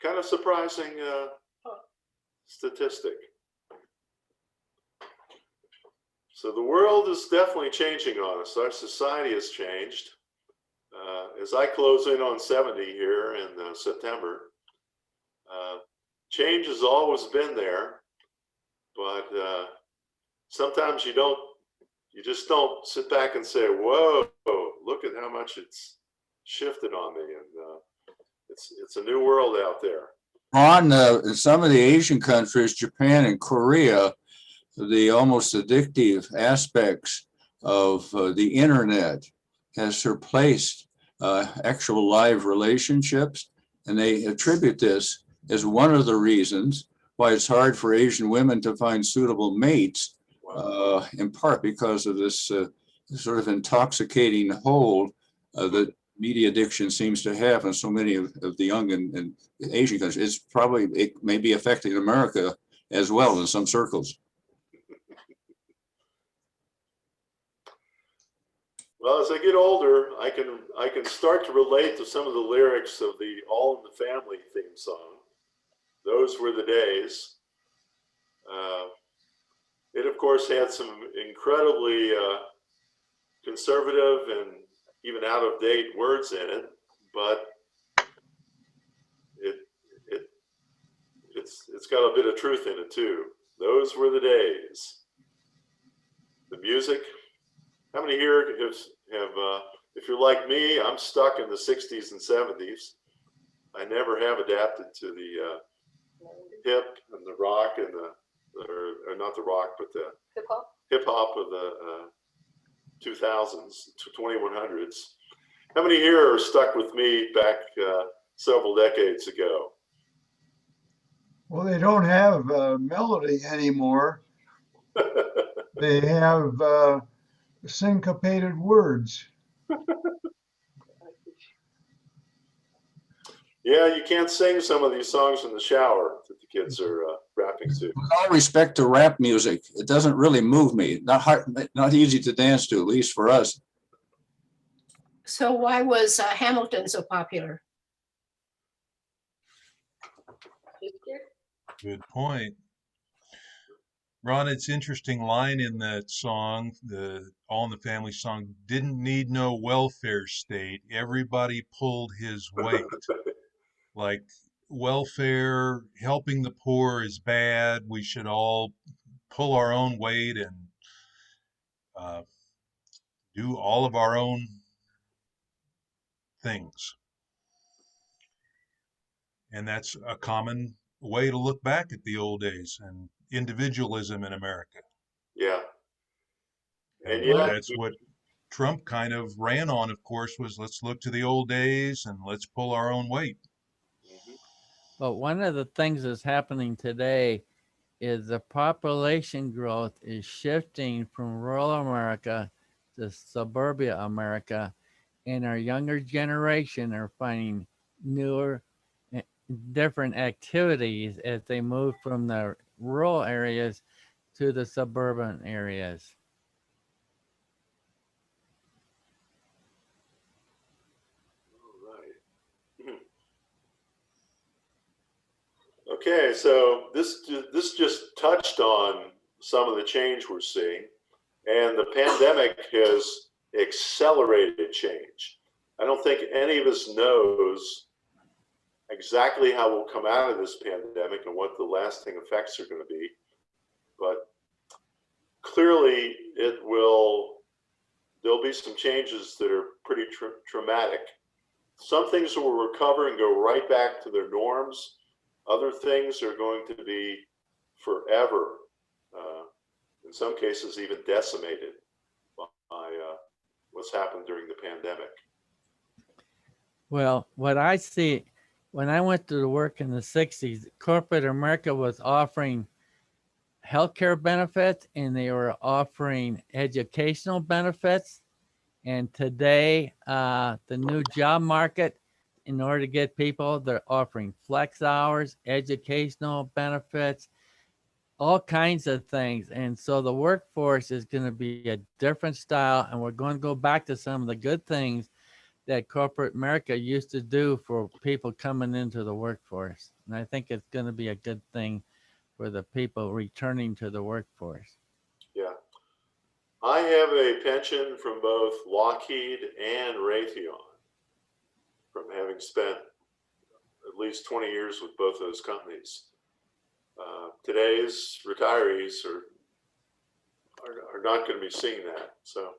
kind of surprising statistic. So the world is definitely changing on us. Our society has changed. As I close in on 70 here in September, change has always been there, but sometimes you just don't sit back and say, whoa, look at how much it's shifted on me. And it's a new world out there. In some of the Asian countries, Japan and Korea, the almost addictive aspects of the internet has replaced actual live relationships. And they attribute this as one of the reasons why it's hard for Asian women to find suitable mates, in part because of this sort of intoxicating hold that media addiction seems to have in so many of the young and Asian countries. It may be affecting America as well in some circles. Well, as I get older, I can start to relate to some of the lyrics of the All in the Family theme song. Those were the days. It, of course, had some incredibly conservative and even out of date words in it, but it it it's got a bit of truth in it too. Those were the days. The music. How many here have if you're like me, I'm stuck in the 60s and 70s. I never have adapted to the hip and the rock and or not the rock, but the hip hop of the 2000s, 2100s. How many here are stuck with me back several decades ago? Well, they don't have melody anymore. They have syncopated words. Yeah, you can't sing some of these songs in the shower that the kids are rapping to. With all respect to rap music, it doesn't really move me. Not hard, not easy to dance to, at least for us. So why was Hamilton so popular? Good point. Ron, it's interesting line in that song, the All in the Family song, didn't need no welfare state. Everybody pulled his weight. Like welfare, helping the poor is bad. We should all pull our own weight and uh, do all of our own things. And that's a common way to look back at the old days and individualism in America. Yeah. And yet, that's what Trump kind of ran on, of course, was let's look to the old days and let's pull our own weight. But one of the things that's happening today is the population growth is shifting from rural America to suburbia America, and our younger generation are finding newer, different activities as they move from the rural areas to the suburban areas. Okay, so this just touched on some of the change we're seeing, and the pandemic has accelerated change. I don't think any of us knows exactly how we'll come out of this pandemic and what the lasting effects are going to be, but clearly there'll be some changes that are pretty traumatic. Some things will recover and go right back to their norms. Other things are going to be forever, in some cases even decimated by what's happened during the pandemic. Well, what I see when I went to work in the 60s, corporate America was offering healthcare benefits and they were offering educational benefits. And today, the new job market, in order to get people, they're offering flex hours, educational benefits, all kinds of things. And so the workforce is going to be a different style. And we're going to go back to some of the good things that corporate America used to do for people coming into the workforce. And I think it's going to be a good thing for the people returning to the workforce. Yeah. I have a pension from both Lockheed and Raytheon from having spent at least 20 years with both those companies. Today's retirees are not going to be seeing that. So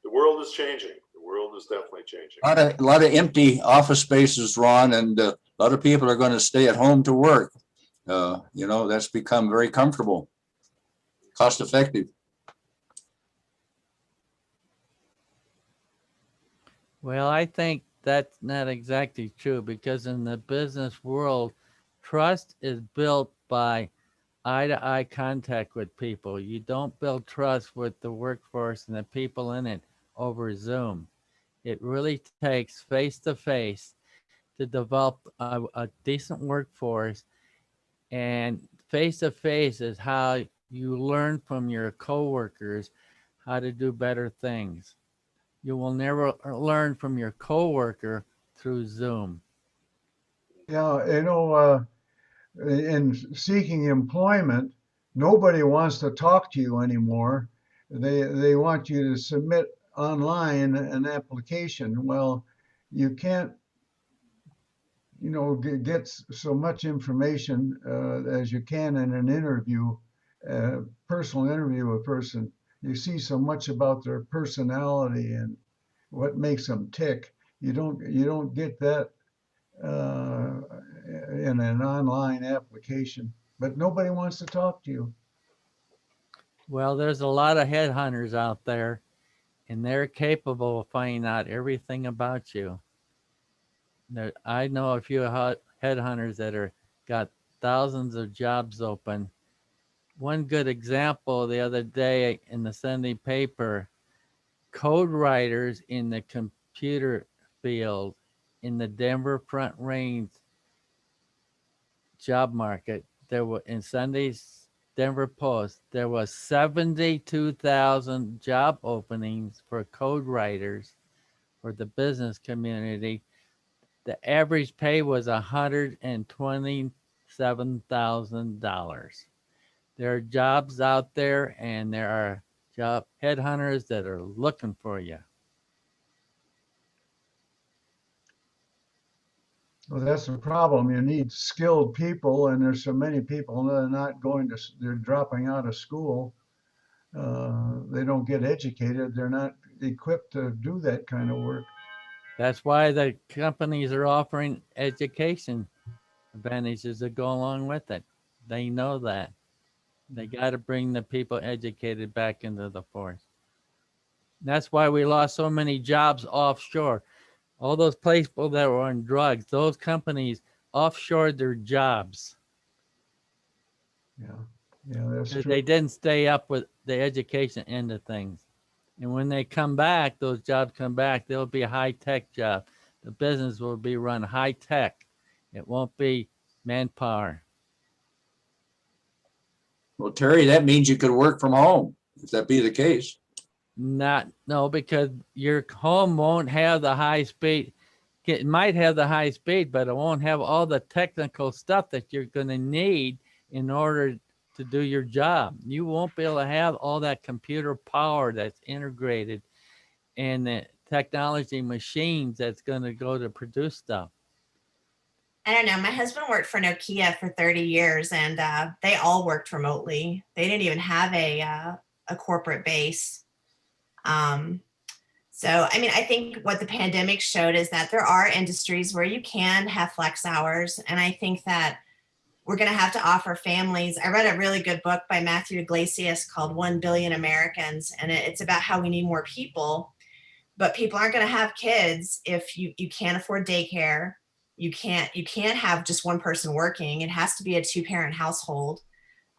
the world is changing. The world is definitely changing. A lot of empty office spaces, Ron, and a lot of people are going to stay at home to work. That's become very comfortable, cost effective. Well, I think that's not exactly true because in the business world, trust is built by eye-to-eye contact with people. You don't build trust with the workforce and the people in it over Zoom. It really takes face-to-face to develop a decent workforce, and face-to-face is how you learn from your coworkers how to do better things. You will never learn from your coworker through Zoom. Yeah, in seeking employment, nobody wants to talk to you anymore. They want you to submit online an application. Well, you can't, get so much information as you can in an interview, personal interview with a person. You see so much about their personality and what makes them tick. You don't get that uh, in an online application, but nobody wants to talk to you. Well, there's a lot of headhunters out there, and they're capable of finding out everything about you. I know a few headhunters that are got thousands of jobs open. One good example the other day in the Sunday paper, code writers in the computer field in the Denver Front Range job market. There were in Sunday's Denver Post, there was 72,000 job openings for code writers for the business community. The average pay was $127,000. There are jobs out there, and there are job headhunters that are looking for you. Well, that's the problem. You need skilled people, and there's so many people that are not they're dropping out of school. They don't get educated. They're not equipped to do that kind of work. That's why the companies are offering education advantages that go along with it. They know that. They got to bring the people educated back into the force. That's why we lost so many jobs offshore. All those people that were on drugs, those companies offshored their jobs. Yeah, that's true. They didn't stay up with the education end of things. And when they come back, those jobs come back, they'll be a high tech job. The business will be run high tech. It won't be manpower. Well, Terry, that means you could work from home if that be the case. No, because your home won't have the high speed. It might have the high speed, but it won't have all the technical stuff that you're going to need in order to do your job. You won't be able to have all that computer power that's integrated and the technology machines that's going to go to produce stuff. I don't know. My husband worked for Nokia for 30 years, and they all worked remotely. They didn't even have a corporate base. So, I mean, I think what the pandemic showed is that there are industries where you can have flex hours. And I think that we're going to have to offer families. I read a really good book by Matthew Iglesias called 1 Billion Americans, and it's about how we need more people. But people aren't going to have kids if you can't afford daycare. You can't have just one person working. It has to be a 2-parent household.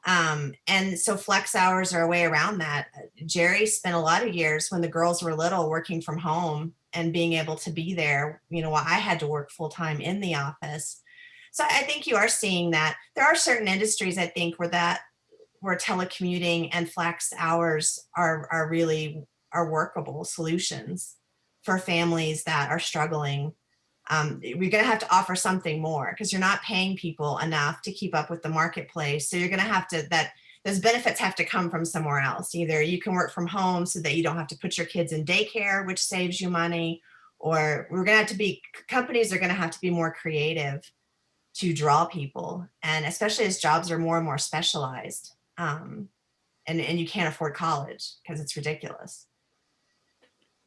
And so flex hours are a way around that. Jerry spent a lot of years when the girls were little working from home and being able to be there, while I had to work full time in the office. So I think you are seeing that there are certain industries, I think, where telecommuting and flex hours are really workable solutions for families that are struggling. We're going to have to offer something more because you're not paying people enough to keep up with the marketplace. So you're going to have to, those benefits have to come from somewhere else. Either you can work from home so that you don't have to put your kids in daycare, which saves you money, or companies are going to have to be more creative to draw people. And especially as jobs are more and more specialized, and you can't afford college because it's ridiculous.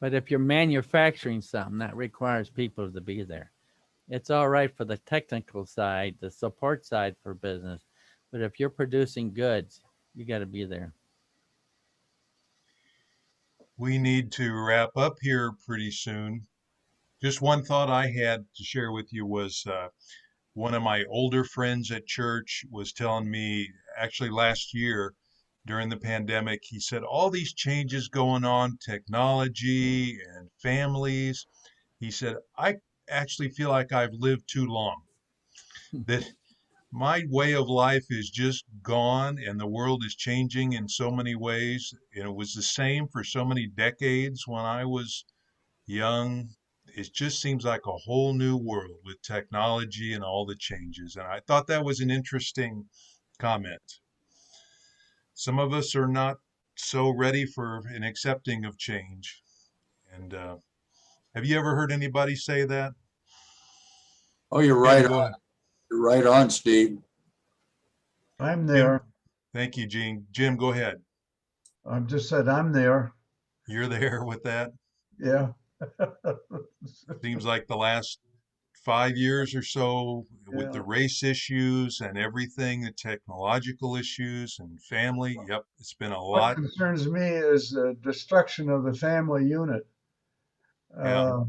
But if you're manufacturing something, that requires people to be there. It's all right for the technical side, the support side for business. But if you're producing goods, you got to be there. We need to wrap up here pretty soon. Just one thought I had to share with you was one of my older friends at church was telling me actually last year during the pandemic, he said, all these changes going on, technology and families. He said, I actually feel like I've lived too long, that my way of life is just gone and the world is changing in so many ways. And it was the same for so many decades when I was young. It just seems like a whole new world with technology and all the changes. And I thought that was an interesting comment. Some of us are not so ready for an accepting of change. And have you ever heard anybody say that? Oh, you're Jim, right go on. ahead. You're right on, Steve. I'm Jim, there. thank you, Gene. Jim, go ahead. I've just said I'm there. You're there with that. Yeah. Seems like the last 5 years or so with Yeah. the race issues and everything, the technological issues and family. Yep, it's been a What lot. concerns me is the destruction of the family unit. Yeah, Uh,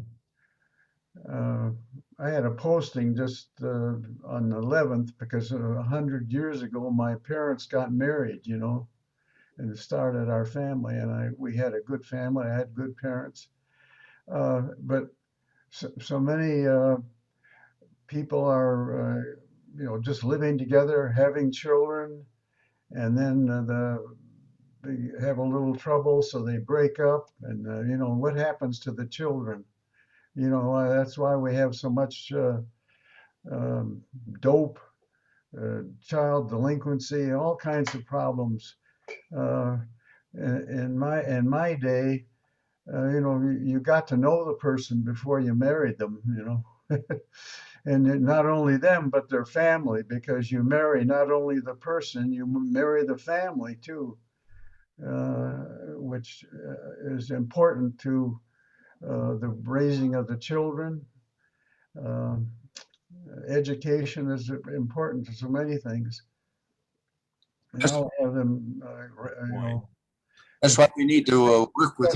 uh, I had a posting just on the 11th because 100 years ago my parents got married, you know, and started our family, and we had a good family. I had good parents, but so many people are, you know, just living together, having children, and then they have a little trouble, so they break up, and you know what happens to the children. You know, that's why we have so much um, dope, child delinquency, all kinds of problems. Uh, in my day, you know, you got to know the person before you married them, you know. And not only them, but their family, because you marry not only the person, you marry the family too, which is important to the raising of the children. Um, Education is important to so many things. And That's, I'll have them, you point. know, that's why we need to work with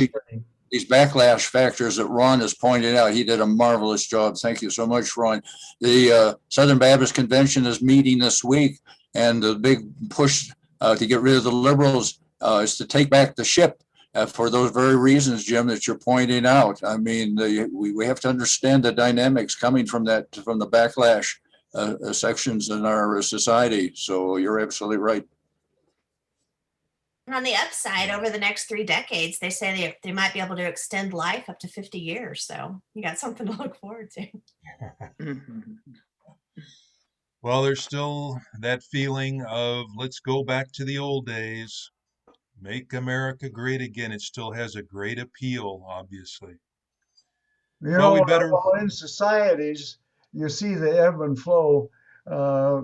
these backlash factors that Ron has pointed out. He did a marvelous job. Thank you so much, Ron. The Southern Baptist Convention is meeting this week, and the big push to get rid of the liberals is to take back the ship for those very reasons, Jim, that you're pointing out. I mean, we have to understand the dynamics coming from from the backlash sections in our society. So you're absolutely right. And on the upside, over the next 3 decades, they say they might be able to extend life up to 50 years. So you got something to look forward to. Well, there's still that feeling of let's go back to the old days, make America great again. It still has a great appeal, obviously. you Well, we know, better, well, in societies, you see the ebb and flow. Uh,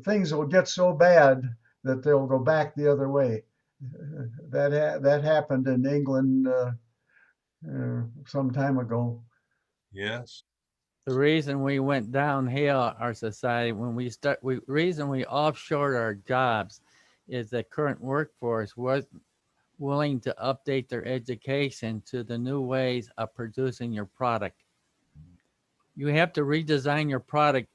Things will get so bad that they'll go back the other way. That happened in England some time ago. yes, The reason we went downhill, our society, when reason we offshored our jobs is the current workforce wasn't willing to update their education to the new ways of producing your product. You have to redesign your product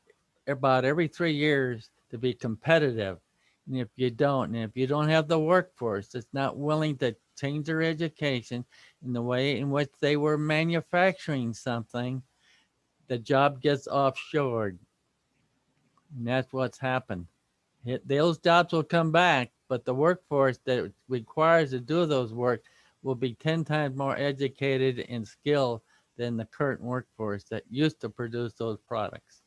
about every 3 years to be competitive. And if you don't have the workforce that's not willing to change their education in the way in which they were manufacturing something, the job gets offshored. And that's what's happened. Those jobs will come back, but the workforce that requires to do those work will be 10 times more educated and skilled than the current workforce that used to produce those products.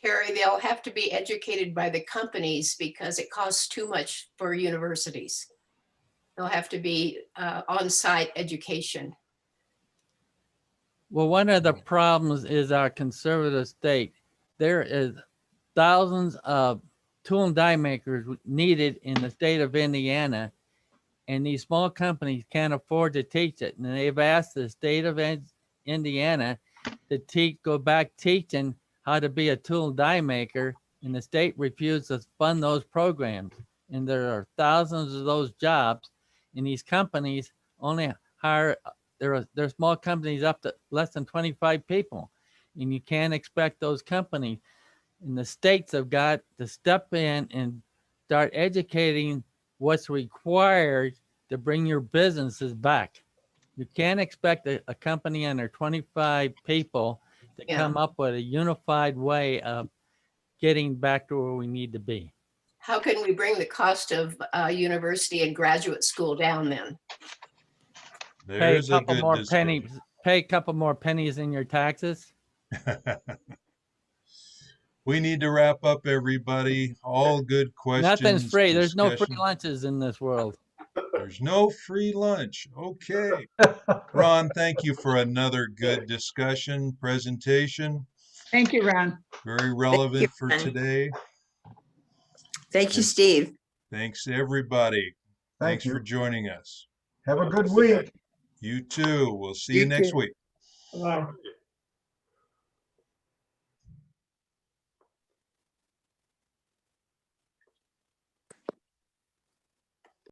Carrie, they'll have to be educated by the companies because it costs too much for universities. They'll have to be on-site education. Well, one of the problems is our conservative state. There is thousands of tool and die makers needed in the state of Indiana, and these small companies can't afford to teach it. And they've asked the state of Indiana to go back teaching how to be a tool and die maker, and the state refused to fund those programs. And there are thousands of those jobs, and these companies only hire. They're small companies up to less than 25 people, and you can't expect those companies. And the states have got to step in and start educating what's required to bring your businesses back. You can't expect a company under 25 people to come up with a unified way of getting back to where we need to be. How can we bring the cost of university and graduate school down then? Pay a there's a couple good more discussion. pennies pay a couple more pennies in your taxes. We need to wrap up, everybody. All good questions. Nothing's free. There's no free discussion. lunches in this world. There's no free lunch. Okay. Ron, thank you for another good discussion presentation. Thank you, Ron. Very relevant for Ron. today. Thank you, Steve. Thanks, everybody. Thank Thanks for you. joining us. Have a good week. You too. We'll see you next week. Bye.